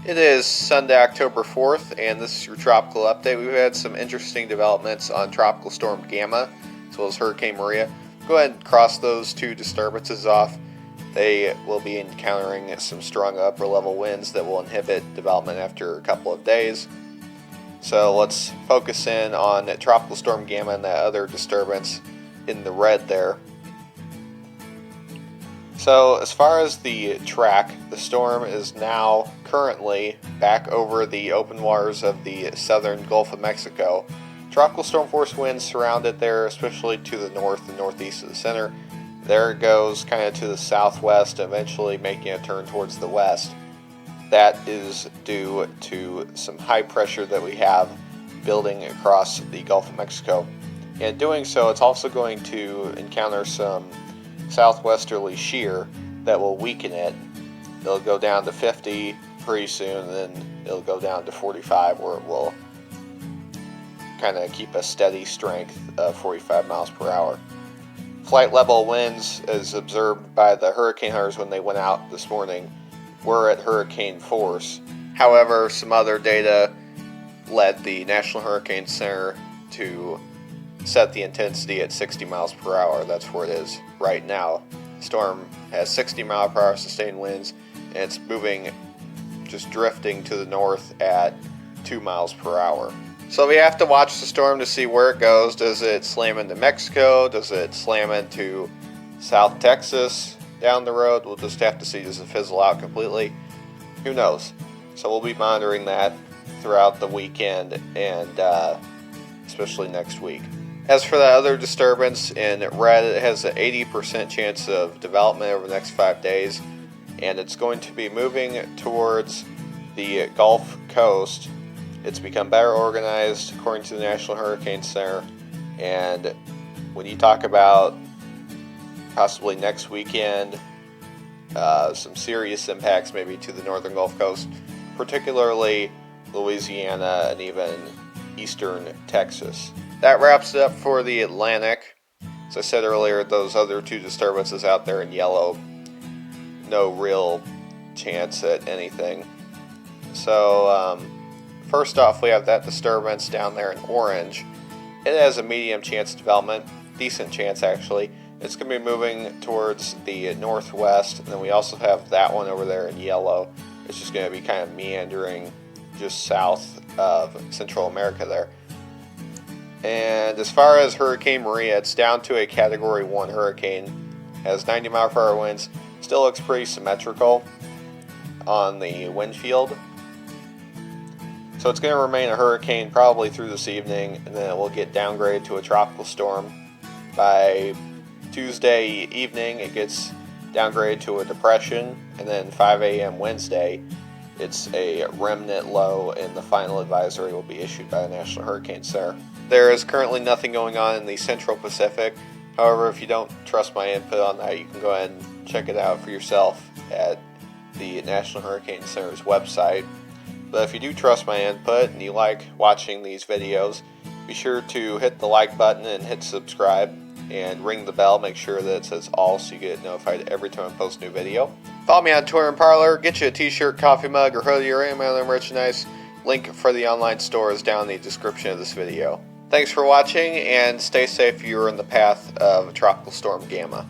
It is Sunday, October 4th, and this is your tropical update. We've had some interesting developments on Tropical Storm Gamma, as well as Hurricane Maria. Go ahead and cross those two disturbances off. They will be encountering some strong upper level winds that will inhibit development after a couple of days. So let's focus in on Tropical Storm Gamma and that other disturbance in the red there. So as far as the track, the storm is now currently back over the open waters of the southern Gulf of Mexico. Tropical storm force winds surround it there, especially to the north and northeast of the center. There it goes kind of to the southwest, eventually making a turn towards the west. That is due to some high pressure that we have building across the Gulf of Mexico. And doing so, it's also going to encounter some southwesterly shear that will weaken it. It'll go down to 50 pretty soon, and then it'll go down to 45, where it will kind of keep a steady strength of 45 miles per hour. Flight level winds, as observed by the hurricane hunters when they went out this morning, were at hurricane force. However, some other data led the National Hurricane Center to set the intensity at 60 miles per hour. That's where it is right now. The storm has 60 mile per hour sustained winds, and it's moving, just drifting to the north at 2 miles per hour. So we have to watch the storm to see where it goes. Does it slam into Mexico? Does it slam into South Texas down the road? We'll just have to see. Does it fizzle out completely? Who knows? So we'll be monitoring that throughout the weekend and especially next week. As for that other disturbance in red, it has an 80% chance of development over the next 5 days, and it's going to be moving towards the Gulf Coast. It's become better organized according to the National Hurricane Center, and when you talk about possibly next weekend, some serious impacts maybe to the northern Gulf Coast, particularly Louisiana and even eastern Texas. That wraps it up for the Atlantic. As I said earlier, those other two disturbances out there in yellow, no real chance at anything. So first off, we have that disturbance down there in orange. It has a medium chance of development, decent chance actually. It's going to be moving towards the northwest, and then we also have that one over there in yellow. It's just going to be kind of meandering just south of Central America there. And as far as Hurricane Maria, it's down to a Category 1 hurricane. Has 90 mile per hour winds. Still looks pretty symmetrical on the wind field. So it's going to remain a hurricane probably through this evening, and then it will get downgraded to a tropical storm. By Tuesday evening, it gets downgraded to a depression, and then 5 a.m. Wednesday, it's a remnant low, and the final advisory will be issued by the National Hurricane Center. There is currently nothing going on in the Central Pacific. However, if you don't trust my input on that, you can go ahead and check it out for yourself at the National Hurricane Center's website. But if you do trust my input and you like watching these videos, be sure to hit the like button and hit subscribe and ring the bell. Make sure that it says all so you get notified every time I post a new video. Follow me on Twitter and Parler. Get you a t-shirt, coffee mug, or hoodie, or any other merchandise. Link for the online store is down in the description of this video. Thanks for watching, and stay safe if you are in the path of Tropical Storm Gamma.